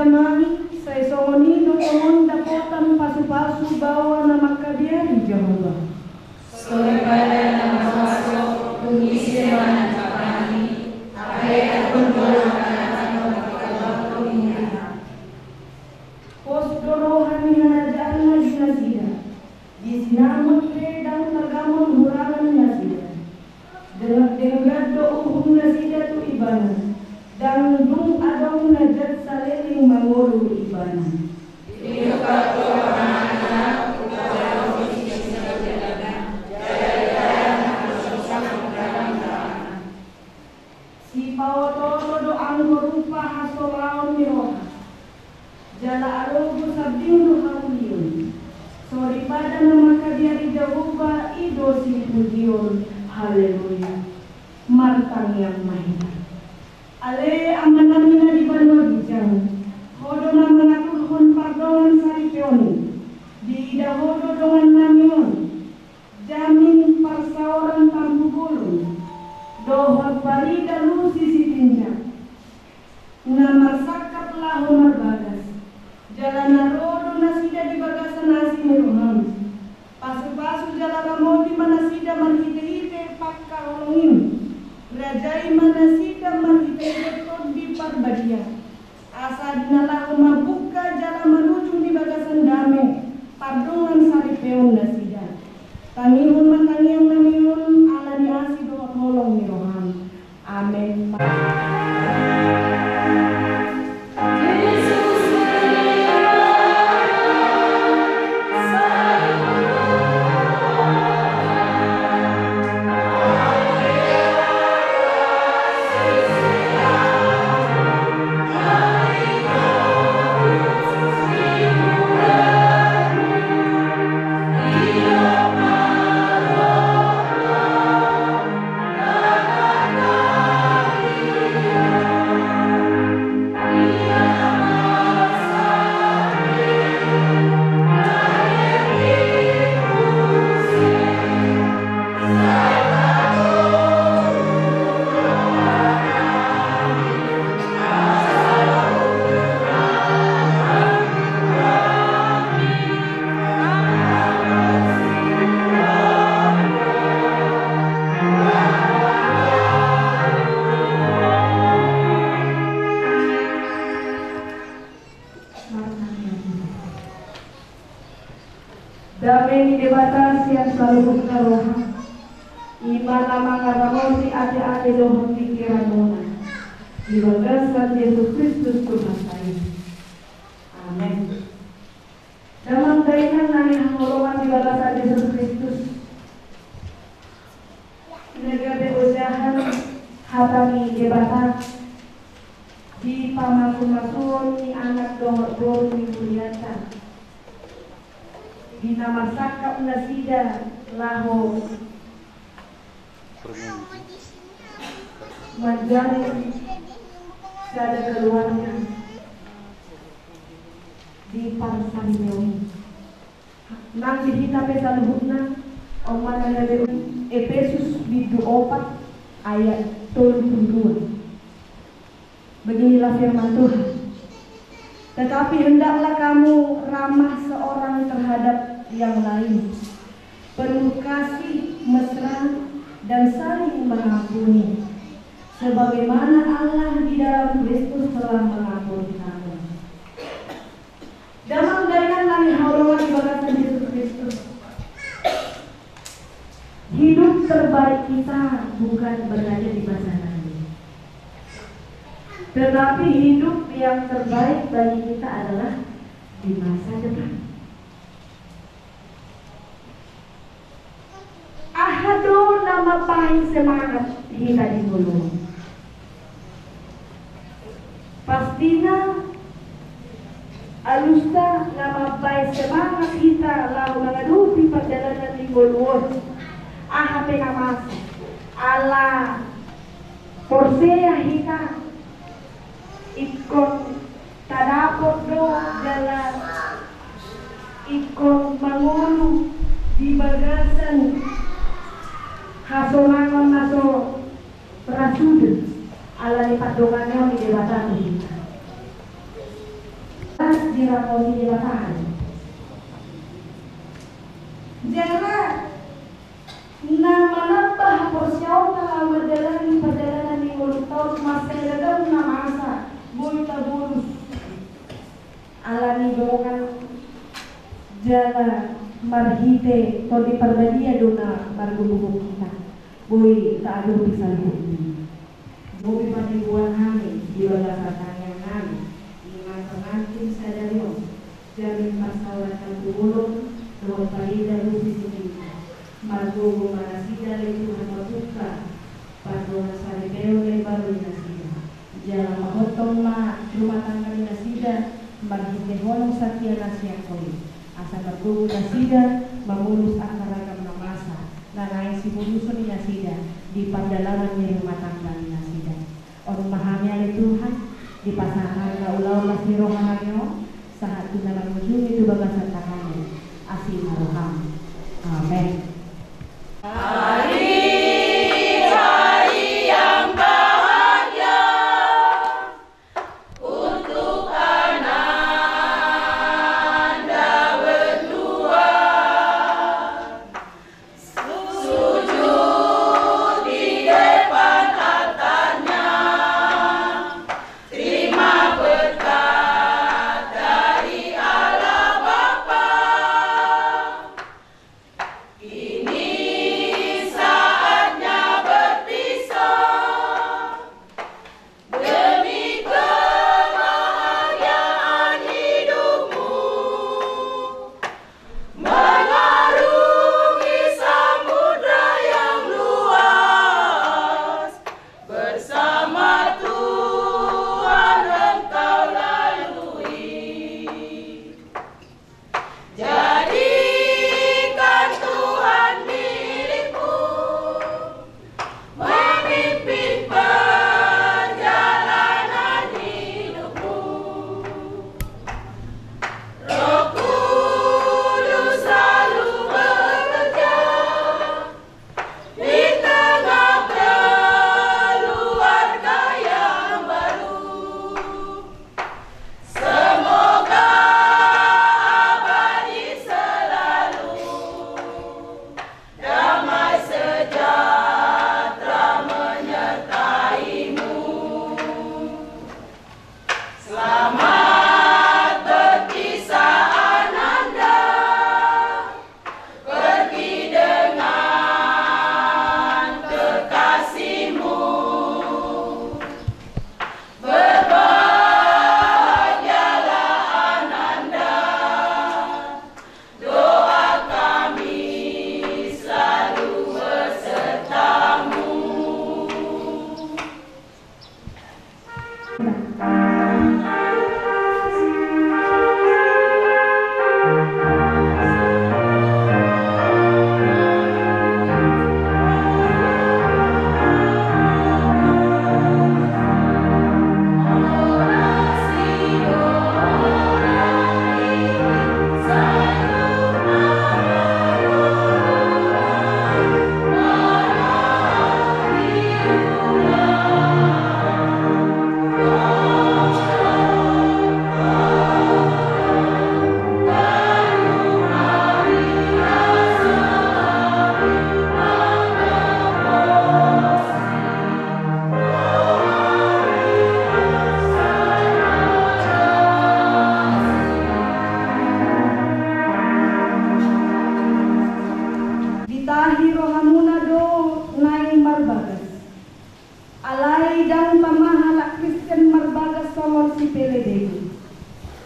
damai saya songoni doon dapotan pasu-pasu bawa nama kadiari Jehovah. Sore pada nama masuk mengisi mana kami, apa yang berdoakan atau ini. Pos dorohani hanajaan nasida, di sinamut dan nagamon hurangan nasida. Dengan doa nasida tu ibana. Dan dung adong najat saleling manguru ibana. Itu kata anak-anak kepada posisi jalanan, jaya-jaya bersama dalam tanah. Si pawatolo doang berupa hasolaon miroha. Jala arogu sabding hauliun. Sori pada nama kadiari Jehovah ido si pujion. Haleluya. Martang yang mahina. Ale amanamina di Banwadijang, hodo na mengatur hon pardongan saripioni, di ida hodo dongan namion, jamin parsaoran tampu bulun, dohot parida lusi sitinja, namar sakap lahu marbagas, jalan rodo nasida di bagasan nasi meruham, pasu-pasu jalan ramodi manasida marhite-hite pakka olongin, rajai manasida marhite-hite di parbadia. Asa dinalah mabuka jalan menuju di bagasan dame, pardongan saripeon nasida. Tangihun matangiyang namiun ala ni asi doa tolong ni roham. Amin. Damai di debatasi yang selalu karoha. Imana mangaramo si ate-ate dohon pikiran mona. Di bagasan Yesus Kristus Tuhan saya. Amin. Dalam kaitan nani hangolongan di bagasan Yesus Kristus. Negara usahan hatami debata. Di pamasun-masun ni anak dohor ni kuliatan. Di nama sakap nasida laho majari sada keluarga di parsan meoni nang dihita pe salhutna omana lebe Efesus bidu 4 ayat 32. Beginilah firman Tuhan. Tetapi hendaklah kamu ramah seorang terhadap yang lain, penuh kasih, mesra, dan saling mengampuni, sebagaimana Allah di dalam Kristus telah mengampuni kamu. Dalam gainan nami haulungan di bagasan Yesus Kristus. Hidup terbaik kita bukan berada di masa lalu, tetapi hidup yang terbaik bagi kita adalah di masa depan. Ahado nama paling semangat kita di mulut. Pastinya alusta nama paling semangat kita lalu menghadapi perjalanan di mulut. Ahate namas ala porsea kita ikon tadapot do jalan ikon mangulu di bagasan hasolangon naso perasudin ala ni padongannya di debatan kita. dirapoti di bataan. Jangan na manambah porsyaw na madalani padalanan ni ulit taon masalagaw na masa boy tabulus alani dokan jala marhite to di parbadia dona margulubog kita boy taado bisalhubni boy paniguan kami di bala katanyang kami ingat pengantin sadarios jamin masalah tulong tuwang palida lupi sinita margogo manasida le Tuhan matuka pado nasaribeo le baru nasida jala mahotong ma rumah tangga nasida marhite honong satya nasya koi asa margogo nasida mamulus akaragam na masa nanay simuluso ni nasida di pandalaman ni rumah tangga ni nasida on mahami ale Tuhan di pasangan na ulaw mas ni rohananyo saat tunalang mujung itu bagasan tangannya asin maruham amen. Hari-hari yang bahagia untuk Ananda berdua, sujud di depan altarnya, terima berkat dari Allah Bapa. Ini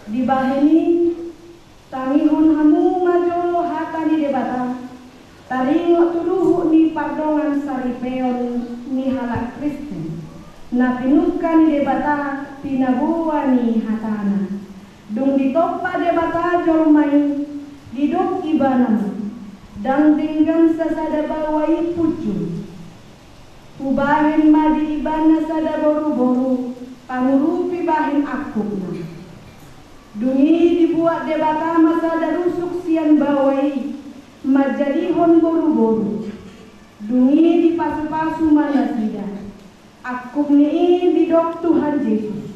dibahini tangihon hamu majo hatani debata taringo tuluhu ni pardongan saripeon ni halak Kristen na pinukan debata pinabuwa ni hatana dung ditopa debata jolmai didok ibanam dang dinggan sasada bawai pucu ubahin madi ibana sada boru-boru pangurupi bahin akupna dungi dibuat debata masa darusuk sian bawai majadihon boru-boru dungi dipasu-pasu manasida akup ni didok Tuhan Yesus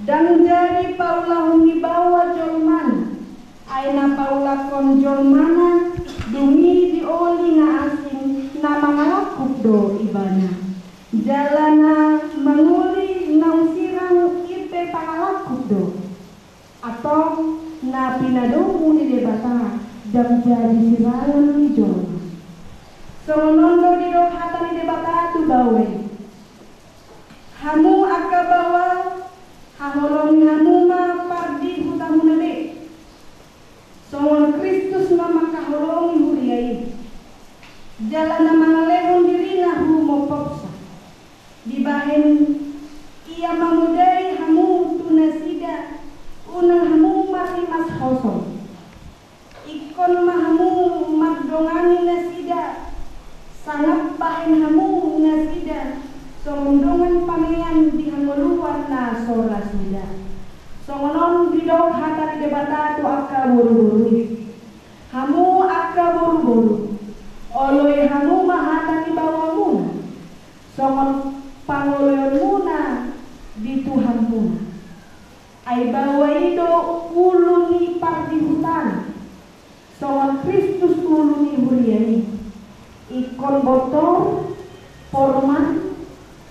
Dan jadi paulahum di bawah jolman, aina paula kon jolmana, dumi dioli na asing, nama ngalakup do ibana. Jalana menguli nausirang ipe pangalakup do, atau na pinadomu di debata, dan jadi siralan di jolma. Sonondo di do hata di debata tu bawe. Hamu akabawa haholong hamu ma pardi hutamu nabe. Songon Kristus nama kaholongi huriai. Jalan nama lehon diri nahu mopoksa. Dibahen ia mamudai hamu tunasida unang hamu mati mas hosong. Ikon mahamu magdongani nasida. Sangat bahen hamu nasida. Somondongan panean di hangoluan na sola suda. Songonon bidok hata di debata tu akka buru-buru. Hamu akka buru-buru. Oloi hamu mahata di bawah muna. Songon pangoloyon muna di Tuhan muna. Ai bawa itu uluni pardi hutan. Songon Kristus uluni huriani. Ikon botol, forman,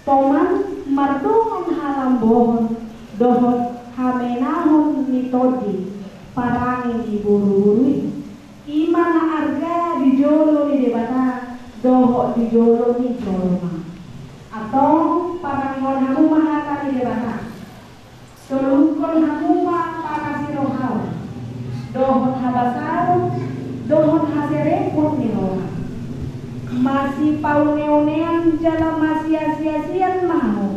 toman mardongan halam bohon dohot hamenahon mitodi parangi iburu-buru imana arga dijolo di debata dohot dijolo di jolma atau parangon hamu mahata di debata solungkon hamu ma parasirohau dohot habasau dohot haserepon ni roha masih pauneonean jalan masih sia-sian mau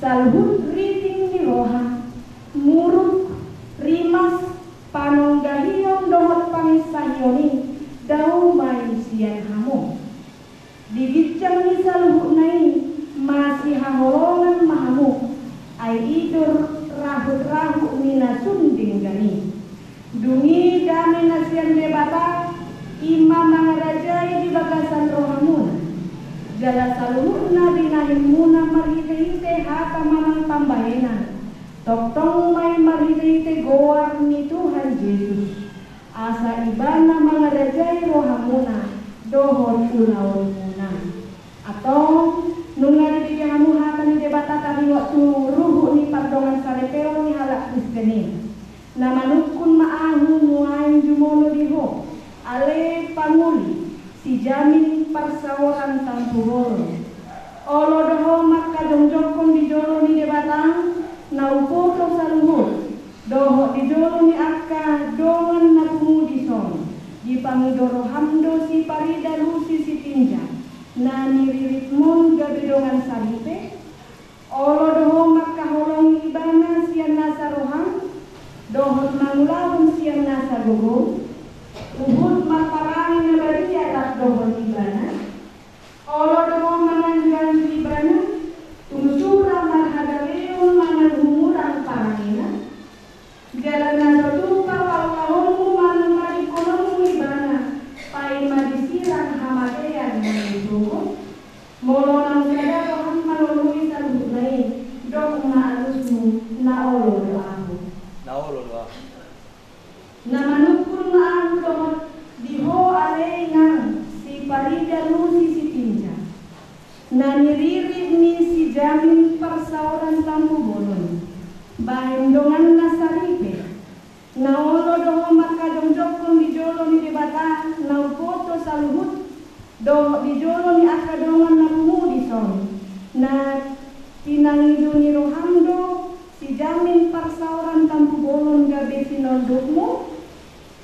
salhut riting di roha muruk rimas panonggahion dohot pangisahioni dau mai sian hamu dibicang ni salhut nai masih haholongan mahamu ai idur rahut-rahut mina sunding gani dungi dame nasian debata imam mangarajai di bagasan rohamuna jala saluhuna binahimuna marhite-hite hata mamang pambahenan toktong may marhite-hite goar ni Tuhan Yesus asa ibana mangarajai rohamuna dohon unaon muna atau nungari di kamu hata ni debata tadi waktu ruhu ni pardongan sarepeo ni halak Kristenin na manukun maahu muain jumono diho ale panguli si jamin persawaran tampuhoro olo doho maka dongjokon di jolo ni debatang naupoto saluhut doho di jolo ni akka dongan napumu di son di pangidoro hamdo si parida lusi si tinja na niriritmon gabedongan salipe olo doho maka holong ibana sian nasa rohang dohot mangulawon sian nasa gogo Uhud maparang na bariya tak dohon ibana olo dohon mananjan ibana tumusura marhadaleon mananhumurang parangina jalan na tutupa paulahon manang marikonon ibana pai madisirang hamadean manisuko molo nang sada dohon manului salunay dok maalusmu na olo doahu na manukun maahu dohon diho alengang si parida lusi si tinja na niririt ni si jamin persauran tampu bolon bahin dongan nasaripe na olo doho maka dongjokon di jolo ni debata na upoto saluhut doho di jolo ni akadongan na pumudi son na pinangido ni rohamdo si jamin persauran tampu bolon gabe sinondukmu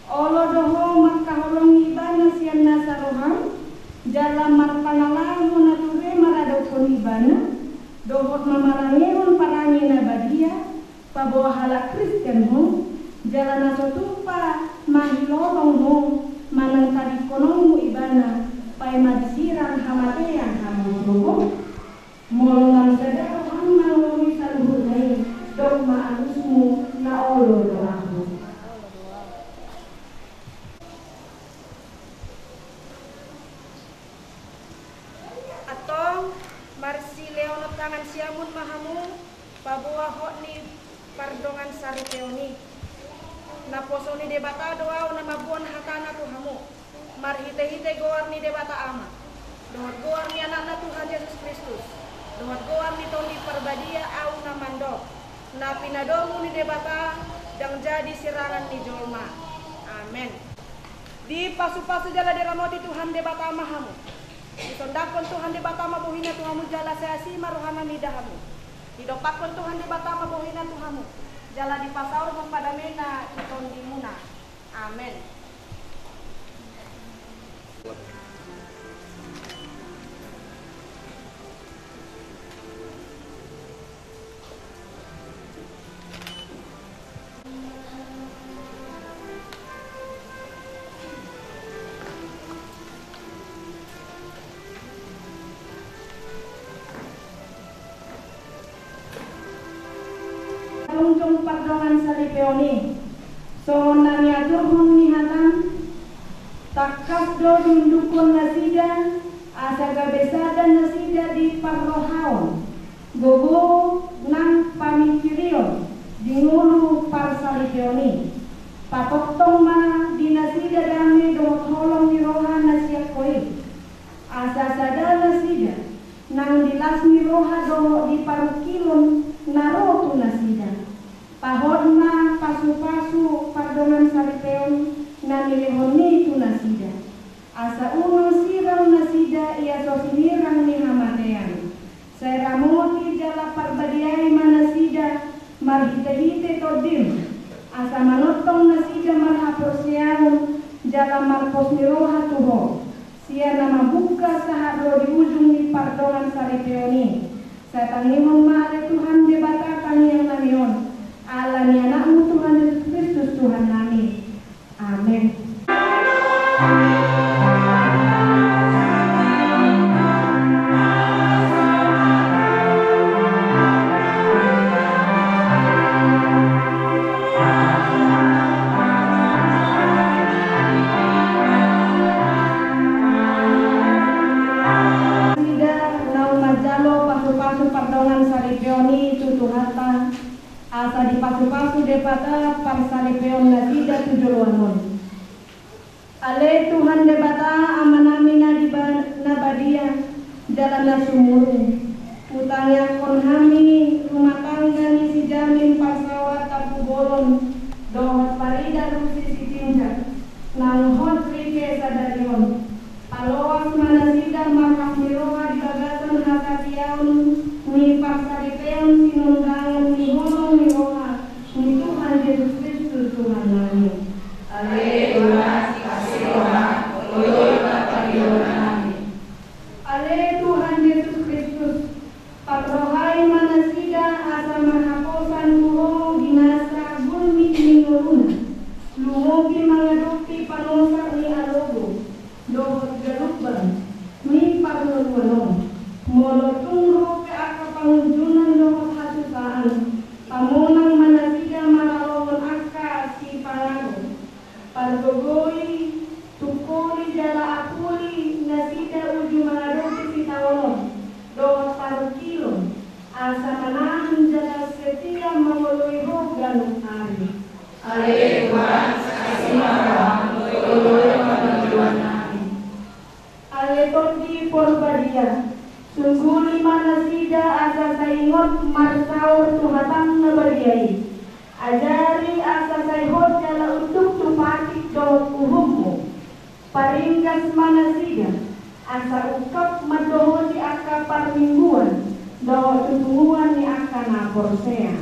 olo doho maka holong ibana sian nasa roham jalan marpangalahu nature maradokon ibana dohot mamarangehon parangi na badia pabawa halak Kristen ho jalan nasotupa mahilolong ho manang tadi konongmu ibana pai madisirang hamatean hamu roho molongan sada roham malului saluhut hai dogma alusmu na olo doahu marsi leonot tangan siamun mahamu pabuah hok ni pardongan saripeoni. Naposoni debata doa una mabuan hatana Tuhamu. Marhite-hite goar ni debata ama. Dohot goar ni anak Tuhan Yesus Kristus. Dohot goar ni tondi perbadia au na mandok. Na pinadomu ni debata dan jadi sirangan ni jolma. Amin. Di pasu-pasu jala deramoti Tuhan debata mahamu. Ditondakon Tuhan debata mabuhina Tuhamu jala seasi maruhana ni dahamu. Didopakon Tuhan debata mabuhina Tuhamu. Jala di pasaur mempadamena itondi muna. Amin. Tungtung pardongan saripeoni. So namia turhun nihatan. Takas do dundukun nasida. Asaga besada nasida di parrohaon. Gogo nang pamikirion. Dingulu par saripeoni. Patoktong ma di nasida dami do holong ni roha nasiak koi. Asasada nasida. Nang dilas ni roha do di parukilon. Narotu nasida. Pahodma pasu-pasu pardongan saripeon na nilihoni tu nasida. Asa uno sirang nasida ia sosinirang ni hamatean. Saya ramoti jala parbadiai manasida marhite-hite todim. Asa manotong nasida marhaporsiaun jala marpos niroha tuho. Sia nama buka sahado di ujung ni pardongan saripeoni. Saya tangihon maale Tuhan debata tangiang namion. Allah ni anakmu Tuhan Yesus Kristus Tuhan kami. Amin. Asa di pasu-pasu debata parsalipeon nasida tujuluanon. Ale Tuhan debata amanamina di nabadia jalan nasumuru. Utangnya konhami rumah tangga ni si jamin parsawat tapu bolon. Dohot parida rusi si tinja. Nang hot rike sadarion. Paloas manasida markas miroha di bagasan hakatiaun. Ni parsalipeon sinundangan ni honong ni roha. Ni Tuhan Yesus Kristus Tuhan kami. Aleluya, kasih Tuhan, ulur kami. Ale Tuhan Yesus Kristus, patrohai manasida asa mahaposan tuho ginasa bulmi ninguruna. Lumogi mangaduki panosa ni alogo, dohot galukban, ni parluwanon. Molotungro ke aka pangujunan dohot hasusaan, pamunang manasida maralon aka si pangago. Pargogoi, tukuli jala akuli, nasida uju mangaduki si tawalon, dohot parukilon, asa manahan jala setia mangoloi rogan ari. Aleluya, kasih Tuhan, ulur kami. Ale todi porbadia. Sungguli manasida asa saingot marsaur tuhatang nabadiai. Ajari asa saihot jala untuk tupatik dohot uhummu. Paringgas manasida asa ukap madohoti aka parmingguan. Dohot tutunguan ni aka naporsea.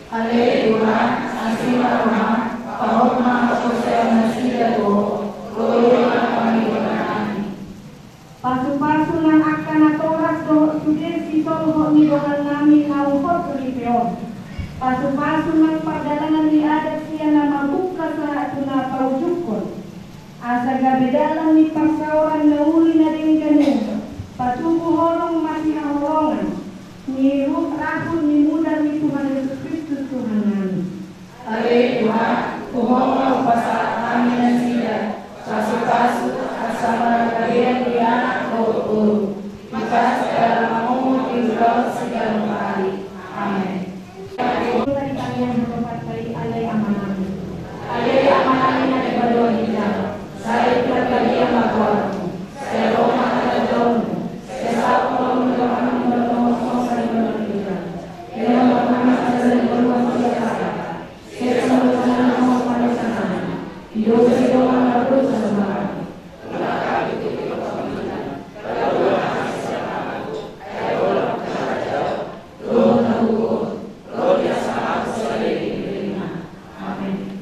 Aleluya, kasih Tuhan, pahorma posea nasida doho, ulur kami. Pasu-pasu nang akan natoras dohot sude si tolhot ni dohan nami nauhot ripeon. Pasu-pasu nang perjalanan di adat siya nama buka saat tuna paujukon. Asa gabedalan ni parsauran nauli na dingganin. Patubu holong masih holongan. Ni rahul ni muda ni Tuhan Yesus Kristus Tuhan kami. Aleluya, kumohon pasal kami nasida, pasu-pasu asama kalian di anak guru. Maka segala mau di segala kali. Amin.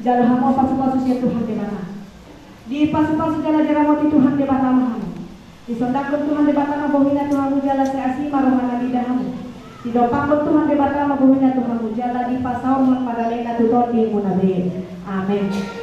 Jalo hamo pasu-pasu sia Tuhan debata. Di pasu-pasu jala diramoti Tuhan debata mahamu. Disondakkan Tuhan debata mabohina Tuhan jala seasima rohana lidahamu. Didopangkan Tuhan debata mabohina Tuhan jala di pasau Magdalena tutol di munabe. Amin.